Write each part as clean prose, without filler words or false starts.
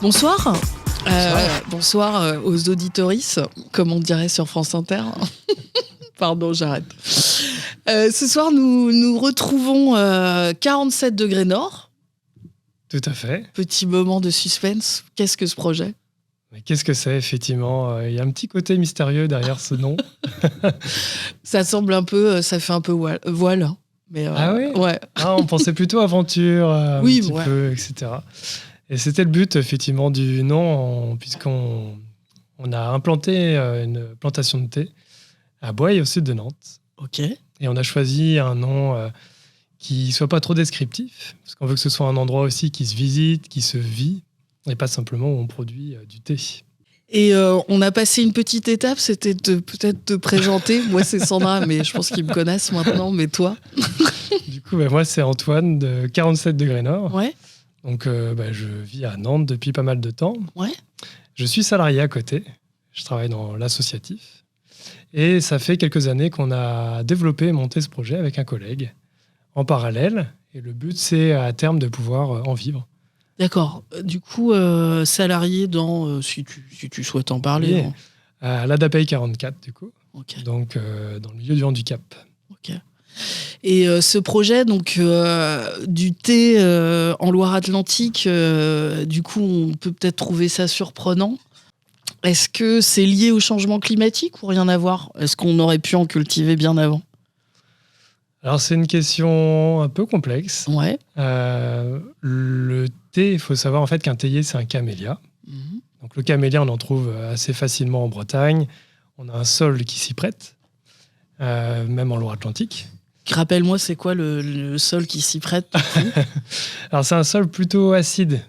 Bonsoir. Bonsoir aux auditoristes, comme on dirait sur France Inter. Pardon, j'arrête. Ce soir, nous retrouvons 47 degrés nord. Tout à fait. Petit moment de suspense. Qu'est-ce que ce projet ? Mais qu'est-ce que c'est, effectivement ? Il y a un petit côté mystérieux derrière ce nom. Ça semble un peu, ça fait un peu voile. Mais ah oui ? Ouais. Ah, on pensait plutôt aventure, oui, un petit peu, etc. Et c'était le but, effectivement, du nom, puisqu'on a implanté une plantation de thé à Boye, au sud de Nantes. Ok. Et on a choisi un nom qui soit pas trop descriptif, parce qu'on veut que ce soit un endroit aussi qui se visite, qui se vit, et pas simplement où on produit du thé. Et on a passé une petite étape, c'était de peut-être te présenter. Moi, c'est Sandra, mais je pense qu'ils me connaissent maintenant, mais toi ? Du coup, moi, c'est Antoine de 47 degrés nord. Ouais. Donc, je vis à Nantes depuis pas mal de temps. Ouais. Je suis salarié à côté. Je travaille dans l'associatif. Et ça fait quelques années qu'on a développé et monté ce projet avec un collègue en parallèle. Et le but, c'est à terme de pouvoir en vivre. D'accord. Du coup, salarié dans, si tu souhaites en parler. Oui, à l'ADAPEI 44, du coup. Okay. Donc, dans le milieu du handicap. Ok. Et ce projet, donc, du thé en Loire-Atlantique, du coup, on peut peut-être trouver ça surprenant. Est-ce que c'est lié au changement climatique ou rien à voir ? Est-ce qu'on aurait pu en cultiver bien avant ? Alors, c'est une question un peu complexe. Ouais. Le thé, il faut savoir en fait qu'un théier, c'est un camélia. Mmh. Donc, le camélia, on en trouve assez facilement en Bretagne. On a un sol qui s'y prête, même en Loire-Atlantique. Rappelle-moi, c'est quoi le sol qui s'y prête ? Alors, c'est un sol plutôt acide,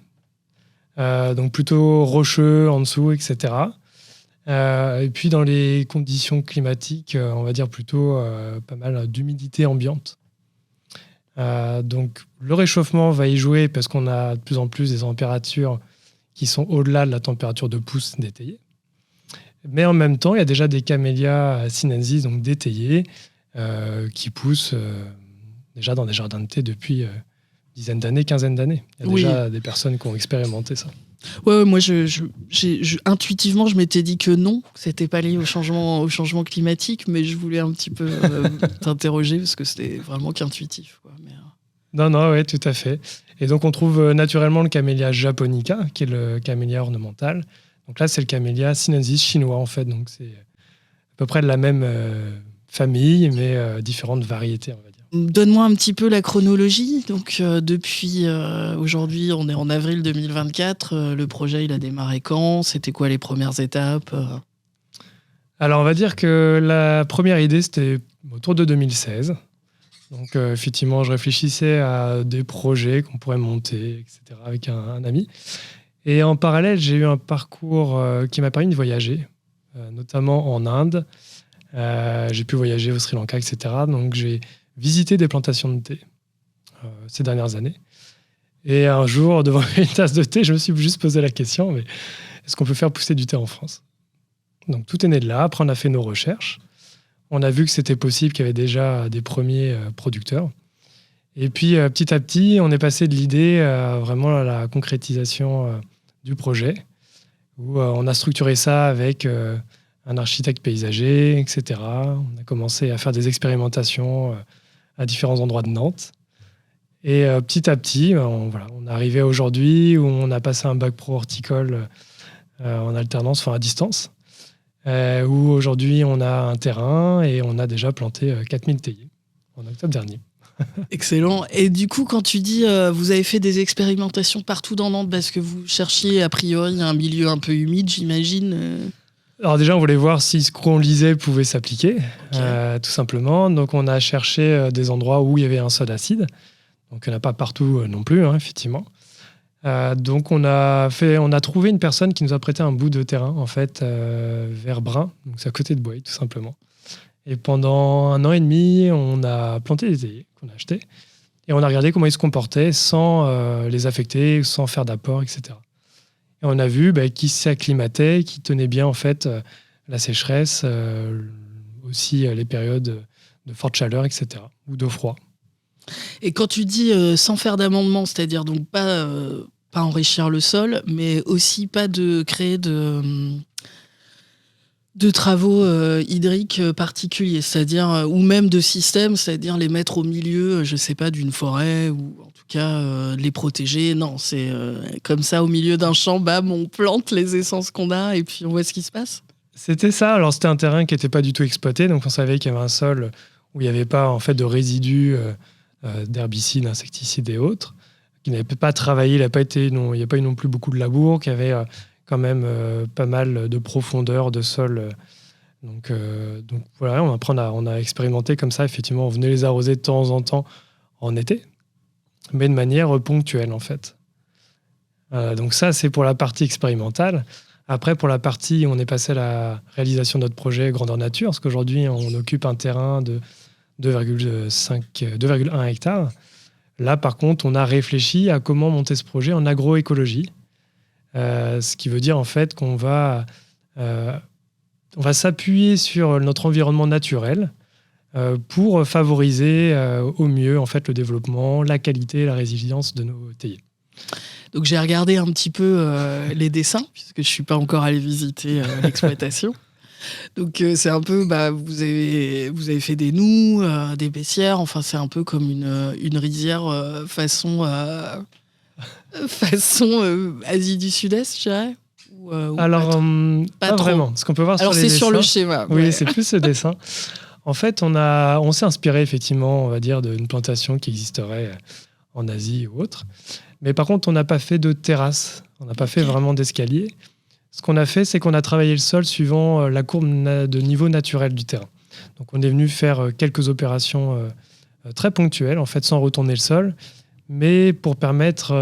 donc plutôt rocheux en dessous, etc. Et puis, dans les conditions climatiques, on va dire plutôt pas mal d'humidité ambiante. Donc, le réchauffement va y jouer parce qu'on a de plus en plus des températures qui sont au-delà de la température de pousse des théiers. Mais en même temps, il y a déjà des camélias sinensis, donc des théiers, qui poussent déjà dans des jardins de thé depuis dizaines d'années, quinzaine d'années. Il y a déjà des personnes qui ont expérimenté ça. Ouais, moi, intuitivement, je m'étais dit que non, que c'était pas lié au changement climatique, mais je voulais un petit peu t'interroger parce que c'était vraiment qu'intuitif. Quoi. Mais, Non, oui, tout à fait. Et donc, on trouve naturellement le camélia japonica, qui est le camélia ornemental. Donc là, c'est le camélia sinensis chinois, en fait. Donc, c'est à peu près de la même famille, mais différentes variétés, on va dire. Donne-moi un petit peu la chronologie. Donc, depuis aujourd'hui, on est en avril 2024. Le projet, il a démarré quand ? C'était quoi les premières étapes ? Alors, on va dire que la première idée, c'était autour de 2016. Donc, effectivement, je réfléchissais à des projets qu'on pourrait monter, etc., avec un ami. Et en parallèle, j'ai eu un parcours qui m'a permis de voyager, notamment en Inde. J'ai pu voyager au Sri Lanka, etc. Donc, j'ai visité des plantations de thé ces dernières années. Et un jour, devant une tasse de thé, je me suis juste posé la question, mais est-ce qu'on peut faire pousser du thé en France ? Donc, tout est né de là. Après, on a fait nos recherches. On a vu que c'était possible, qu'il y avait déjà des premiers producteurs. Et puis, petit à petit, on est passé de l'idée vraiment à la concrétisation du projet, où on a structuré ça avec un architecte paysager, etc. On a commencé à faire des expérimentations à différents endroits de Nantes. Et petit à petit, on est arrivé aujourd'hui où on a passé un bac pro horticole en alternance, enfin à distance, où aujourd'hui on a un terrain et on a déjà planté 4000 théiers en octobre dernier. Excellent. Et du coup, quand tu dis vous avez fait des expérimentations partout dans Nantes parce que vous cherchiez a priori un milieu un peu humide, j'imagine Alors déjà, on voulait voir si ce qu'on lisait pouvait s'appliquer, tout simplement. Donc on a cherché des endroits où il y avait un sol acide. Donc il n'y en a pas partout non plus, effectivement. Donc on a trouvé une personne qui nous a prêté un bout de terrain, en fait, vers Brin, donc c'est à côté de Boye, tout simplement. Et pendant 1 an et demi, on a planté des théiers qu'on a achetés. Et on a regardé comment ils se comportaient sans les affecter, sans faire d'apport, etc. Et on a vu qu'ils s'acclimataient, qu'ils tenaient bien en fait, la sécheresse, aussi les périodes de forte chaleur, etc. ou de froid. Et quand tu dis sans faire d'amendement, c'est-à-dire donc pas pas enrichir le sol, mais aussi pas de créer de travaux hydriques particuliers, c'est-à-dire ou même de systèmes, c'est-à-dire les mettre au milieu, je sais pas, d'une forêt ou en tout cas les protéger. Non, c'est comme ça au milieu d'un champ, bam, on plante les essences qu'on a et puis on voit ce qui se passe. C'était ça. Alors, c'était un terrain qui n'était pas du tout exploité. Donc, on savait qu'il y avait un sol où il n'y avait pas en fait, de résidus d'herbicides, insecticides et autres, qui n'avaient pas travaillé. Il n'y a pas eu non plus beaucoup de labour, qu'il y avait quand même pas mal de profondeur de sol. Donc voilà, on a expérimenté comme ça. Effectivement, on venait les arroser de temps en temps en été, mais de manière ponctuelle, en fait. Donc ça, c'est pour la partie expérimentale. Après, pour la partie, on est passé à la réalisation de notre projet Grandeur Nature, parce qu'aujourd'hui, on occupe un terrain de 2,1 hectares. Là, par contre, on a réfléchi à comment monter ce projet en agroécologie, ce qui veut dire en fait qu'on va s'appuyer sur notre environnement naturel pour favoriser au mieux en fait, le développement, la qualité et la résilience de nos théiers. Donc j'ai regardé un petit peu les dessins, puisque je ne suis pas encore allée visiter l'exploitation. Donc c'est un peu, vous avez fait des noues, des baissières, enfin c'est un peu comme une rizière façon Asie du Sud-Est, je dirais. Alors, pas vraiment. Ce qu'on peut voir alors sur les dessins, c'est sur le schéma. Oui, c'est plus ce dessin. En fait, on s'est inspiré effectivement, on va dire, d'une plantation qui existerait en Asie ou autre. Mais par contre, on n'a pas fait de terrasse, on n'a pas fait vraiment d'escalier. Ce qu'on a fait, c'est qu'on a travaillé le sol suivant la courbe de niveau naturel du terrain. Donc, on est venu faire quelques opérations très ponctuelles, en fait, sans retourner le sol, mais pour permettre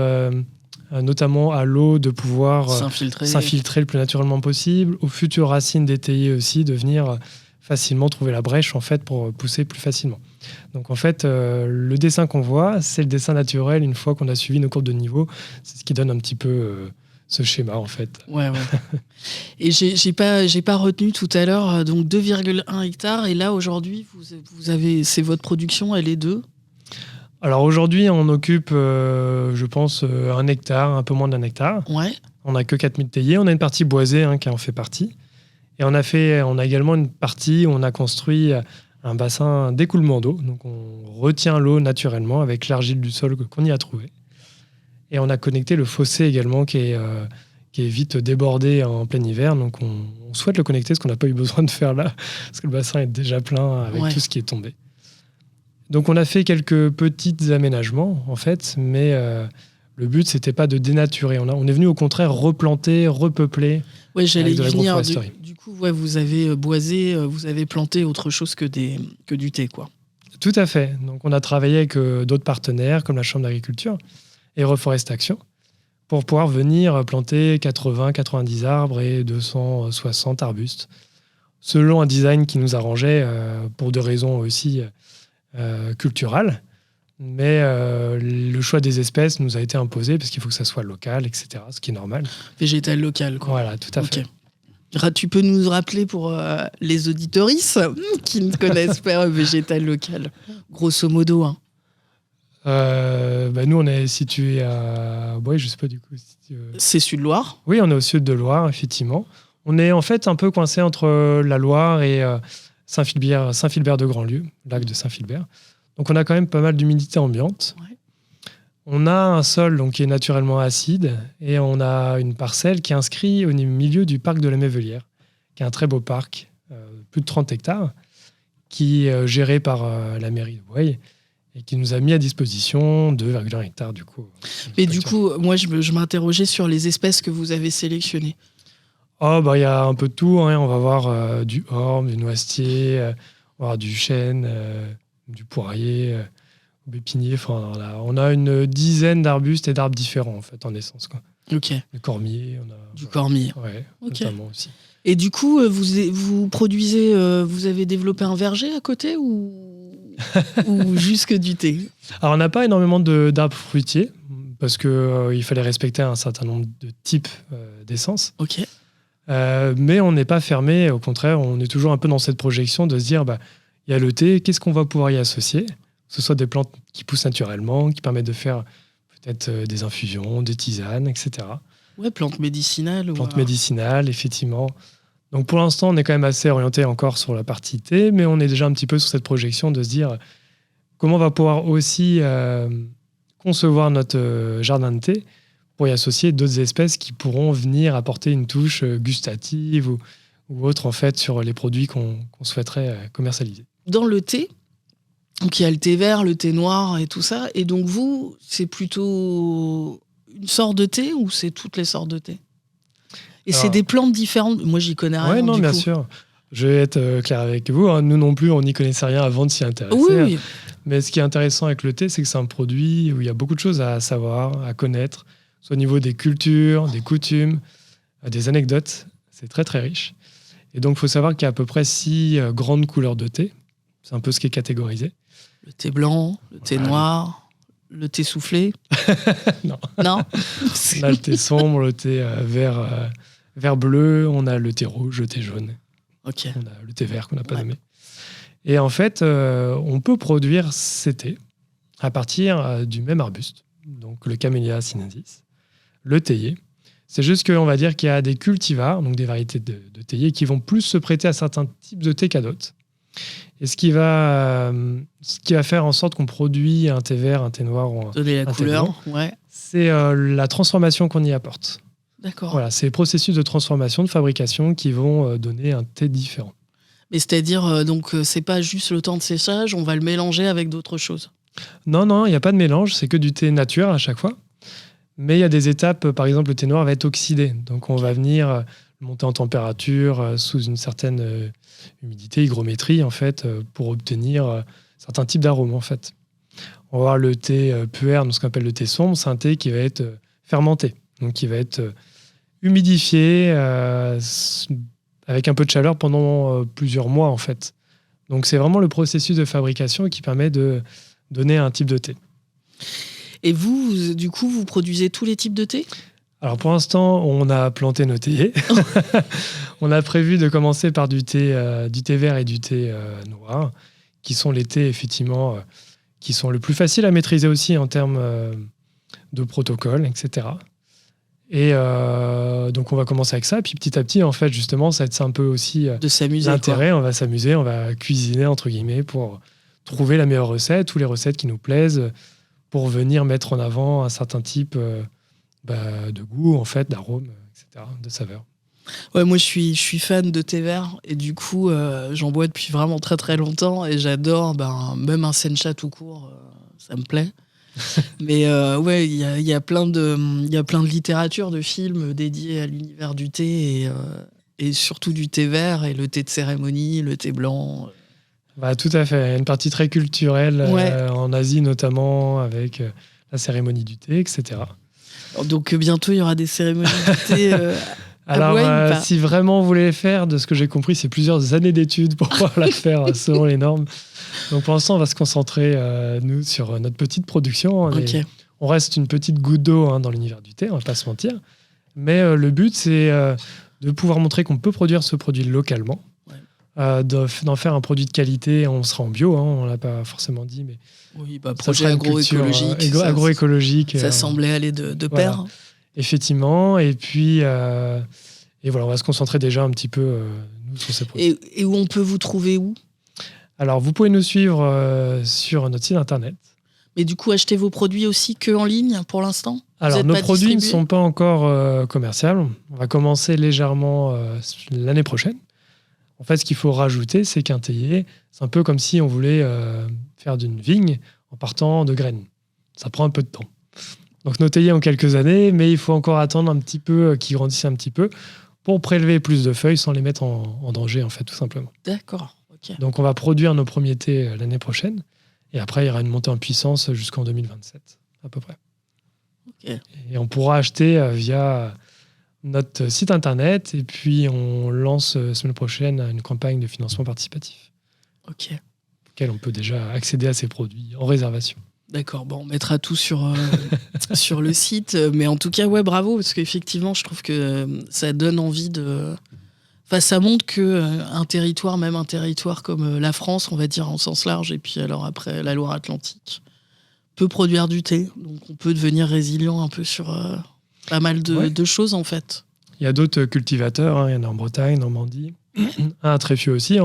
notamment à l'eau de pouvoir s'infiltrer le plus naturellement possible, aux futures racines des théiers aussi, de venir facilement trouver la brèche en fait, pour pousser plus facilement. Donc en fait, le dessin qu'on voit, c'est le dessin naturel une fois qu'on a suivi nos courbes de niveau. C'est ce qui donne un petit peu ce schéma en fait. Ouais. Et j'ai pas retenu tout à l'heure, donc 2,1 hectares. Et là aujourd'hui, vous avez, c'est votre production, elle est de. Alors aujourd'hui, on occupe, je pense, 1 hectare, un peu moins d'1 hectare. Ouais. On n'a que 4000 théiers. On a une partie boisée qui en fait partie. Et on a également une partie où on a construit un bassin d'écoulement d'eau. Donc on retient l'eau naturellement avec l'argile du sol qu'on y a trouvé. Et on a connecté le fossé également qui est vite débordé en plein hiver. Donc on souhaite le connecter, ce qu'on n'a pas eu besoin de faire là, parce que le bassin est déjà plein avec tout ce qui est tombé. Donc on a fait quelques petits aménagements en fait, mais le but c'était pas de dénaturer. On est venu au contraire replanter, repeupler. Ouais, j'allais y venir. Du coup, vous avez boisé, vous avez planté autre chose que du thé, quoi. Tout à fait. Donc on a travaillé avec d'autres partenaires comme la Chambre d'agriculture et Reforestation pour pouvoir venir planter 80-90 arbres et 260 arbustes selon un design qui nous arrangeait pour des raisons aussi culturelles. Mais le choix des espèces nous a été imposé parce qu'il faut que ça soit local, etc., ce qui est normal. Végétal local, quoi. Voilà, tout à fait. Tu peux nous rappeler pour les auditoristes qui ne connaissent pas végétal local, grosso modo. Nous, on est situé à... Ouais, je sais pas du coup. C'est Sud-Loire. Oui, on est au sud de Loire, effectivement. On est en fait un peu coincé entre la Loire et Saint-Philbert de Grandlieu, lac de Saint-Philbert. Donc on a quand même pas mal d'humidité ambiante. Ouais. On a un sol donc, qui est naturellement acide et on a une parcelle qui est inscrite au milieu du parc de la Mévelière, qui est un très beau parc, plus de 30 hectares, qui est géré par la mairie de Bouaye et qui nous a mis à disposition 2,1 hectares du coup. Mais du coup, moi je m'interrogeais sur les espèces que vous avez sélectionnées. Il y a un peu de tout. On va voir du orme, du noisetier, on va voir du chêne, du poirier, du pinier. On a une dizaine d'arbustes et d'arbres différents en fait en essence. Quoi. Ok. Le cormier. Du cormier. Ouais, okay. Notamment aussi. Et du coup, vous produisez, vous avez développé un verger à côté ou juste que du thé? Alors on n'a pas énormément d'arbres fruitiers parce qu'il fallait respecter un certain nombre de types d'essences. Ok. Mais on n'est pas fermé. Au contraire, on est toujours un peu dans cette projection de se dire il y a le thé, qu'est-ce qu'on va pouvoir y associer? Que ce soit des plantes qui poussent naturellement, qui permettent de faire peut-être des infusions, des tisanes, etc. Ouais, plantes médicinales. Plantes médicinales, effectivement. Donc pour l'instant, on est quand même assez orienté encore sur la partie thé, mais on est déjà un petit peu sur cette projection de se dire comment on va pouvoir aussi concevoir notre jardin de thé pour y associer d'autres espèces qui pourront venir apporter une touche gustative ou autre en fait sur les produits qu'on souhaiterait commercialiser. Dans le thé, donc il y a le thé vert, le thé noir et tout ça, et donc vous, c'est plutôt une sorte de thé ou c'est toutes les sortes de thé? Et c'est des plantes différentes. Moi, j'y connais rien. Oui, non, bien sûr. Je vais être clair avec vous. Hein. Nous non plus, on n'y connaissait rien avant de s'y intéresser. Oui. Mais ce qui est intéressant avec le thé, c'est que c'est un produit où il y a beaucoup de choses à savoir, à connaître, soit au niveau des cultures, des coutumes, des anecdotes. C'est très, très riche. Et donc, il faut savoir qu'il y a à peu près 6 grandes couleurs de thé. C'est un peu ce qui est catégorisé. Le thé blanc, le thé noir, le thé soufflé. Non. Non. On a le thé sombre, le thé vert bleu, on a le thé rouge, le thé jaune. Okay. On a le thé vert qu'on n'a pas nommé. Et en fait, on peut produire ces thés à partir du même arbuste, donc le Camellia sinensis, le théier. C'est juste qu'on va dire qu'il y a des cultivars, donc des variétés de théier, qui vont plus se prêter à certains types de thé qu'à d'autres. Et ce qui va faire en sorte qu'on produit un thé vert, un thé noir ou donner la couleur, thé blanc, c'est la transformation qu'on y apporte. D'accord. Voilà, c'est les processus de transformation, de fabrication qui vont donner un thé différent. Mais c'est-à-dire, donc, c'est pas juste le temps de séchage, on va le mélanger avec d'autres choses? Non, il n'y a pas de mélange, c'est que du thé nature à chaque fois. Mais il y a des étapes, par exemple, le thé noir va être oxydé. Donc, on va venir monter en température sous une certaine humidité, hygrométrie, en fait, pour obtenir certains types d'arômes, en fait. On va avoir le thé puer, ce qu'on appelle le thé sombre, c'est un thé qui va être fermenté, donc qui va être humidifié avec un peu de chaleur pendant plusieurs mois, en fait. Donc, c'est vraiment le processus de fabrication qui permet de donner un type de thé. Et vous, du coup, vous produisez tous les types de thé? Alors pour l'instant, on a planté nos théiers. On a prévu de commencer par du thé vert et du thé noir, qui sont les thés, effectivement, qui sont le plus faciles à maîtriser aussi en termes de protocole, etc. Et donc on va commencer avec ça. Puis petit à petit, en fait, justement, ça va être un peu aussi de s'amuser, l'intérêt. On va s'amuser, on va cuisiner, entre guillemets, pour trouver la meilleure recette ou les recettes qui nous plaisent, pour venir mettre en avant un certain type de goût, en fait, d'arôme, etc., de saveur. Ouais, moi je suis fan de thé vert et du coup j'en bois depuis vraiment très très longtemps et j'adore, même un sencha tout court, ça me plaît. Mais ouais, il y a plein de littérature, de films dédiés à l'univers du thé et surtout du thé vert et le thé de cérémonie, le thé blanc. Tout à fait. Il y a une partie très culturelle en Asie notamment, avec la cérémonie du thé, etc. Donc bientôt il y aura des cérémonies du thé. Alors, si vraiment vous voulez les faire, de ce que j'ai compris, c'est plusieurs années d'études pour pouvoir la faire selon les normes. Donc pour l'instant, on va se concentrer, nous, sur notre petite production. On reste une petite goutte d'eau dans l'univers du thé, on ne va pas se mentir. Mais le but, c'est de pouvoir montrer qu'on peut produire ce produit localement, d'en faire un produit de qualité. On sera en bio, on ne l'a pas forcément dit, mais oui, projet agroécologique. Ça semblait aller de pair. Voilà. Effectivement, et puis voilà, on va se concentrer déjà un petit peu nous, sur ces produits. Et où on peut vous trouver où? Alors, vous pouvez nous suivre sur notre site internet. Mais du coup, acheter vos produits aussi que en ligne pour l'instant? Alors, nos produits ne sont pas encore commerciaux. On va commencer légèrement l'année prochaine. En fait, ce qu'il faut rajouter, c'est qu'un théier, c'est un peu comme si on voulait faire d'une vigne en partant de graines. Ça prend un peu de temps. Donc nos théiers ont quelques années, mais il faut encore attendre un petit peu qu'ils grandissent un petit peu pour prélever plus de feuilles sans les mettre en danger, en fait, tout simplement. D'accord. Okay. Donc on va produire nos premiers thés l'année prochaine, et après il y aura une montée en puissance jusqu'en 2027, à peu près. Okay. Et on pourra acheter via notre site internet, et puis on lance semaine prochaine une campagne de financement participatif. Ok. Auquel on peut déjà accéder à ces produits en réservation. D'accord, on mettra tout sur le site. Mais en tout cas, ouais, bravo, parce qu'effectivement, je trouve que ça donne envie de... Enfin, ça montre qu'un territoire, même un territoire comme la France, on va dire en sens large, et puis alors après la Loire-Atlantique, peut produire du thé. Donc on peut devenir résilient un peu sur pas mal de choses en fait. Il y a d'autres cultivateurs, hein. Il y en a en Bretagne, Normandie, à Tréfieux aussi.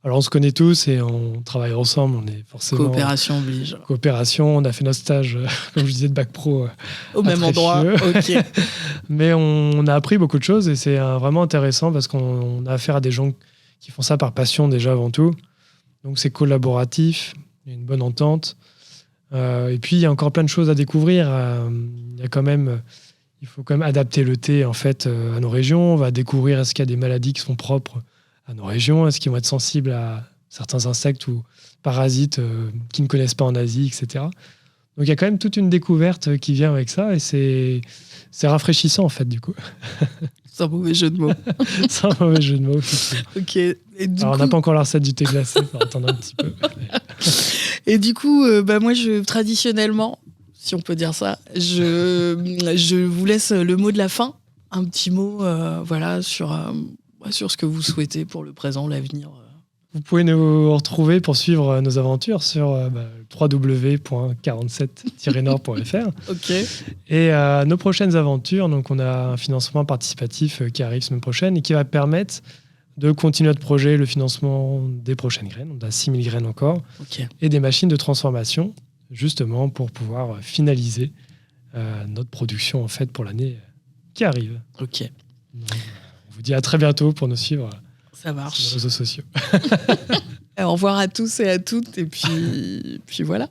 Alors on se connaît tous et on travaille ensemble, on est forcément... Coopération oblige. Coopération, on a fait notre stage, comme je disais, de bac pro au même endroit. Ok. Mais on a appris beaucoup de choses et c'est vraiment intéressant parce qu'on a affaire à des gens qui font ça par passion déjà avant tout. Donc c'est collaboratif, il y a une bonne entente. Et puis il y a encore plein de choses à découvrir. Il faut quand même adapter le thé en fait à nos régions. On va découvrir est-ce qu'il y a des maladies qui sont propres à nos régions, est-ce qu'ils vont être sensibles à certains insectes ou parasites qu'ils ne connaissent pas en Asie, etc. Donc il y a quand même toute une découverte qui vient avec ça et c'est rafraîchissant en fait du coup. C'est un mauvais jeu de mots. C'est un mauvais jeu de mots. Ok. Alors on n'a pas encore la recette du thé glacé, il faut attendre un petit peu. Et du coup, moi traditionnellement, si on peut dire ça, je vous laisse le mot de la fin, un petit mot sur ce que vous souhaitez pour le présent, l'avenir. Vous pouvez nous retrouver pour suivre nos aventures sur www.47-nord.fr. Ok. Et nos prochaines aventures, donc on a un financement participatif qui arrive semaine prochaine et qui va permettre de continuer notre projet, le financement des prochaines graines. On a 6000 graines encore. Okay. Et des machines de transformation, justement pour pouvoir finaliser notre production en fait pour l'année qui arrive. Ok. Donc, on vous dit à très bientôt pour nous suivre. Ça marche. Sur les réseaux sociaux. Au revoir à tous et à toutes. Et puis voilà.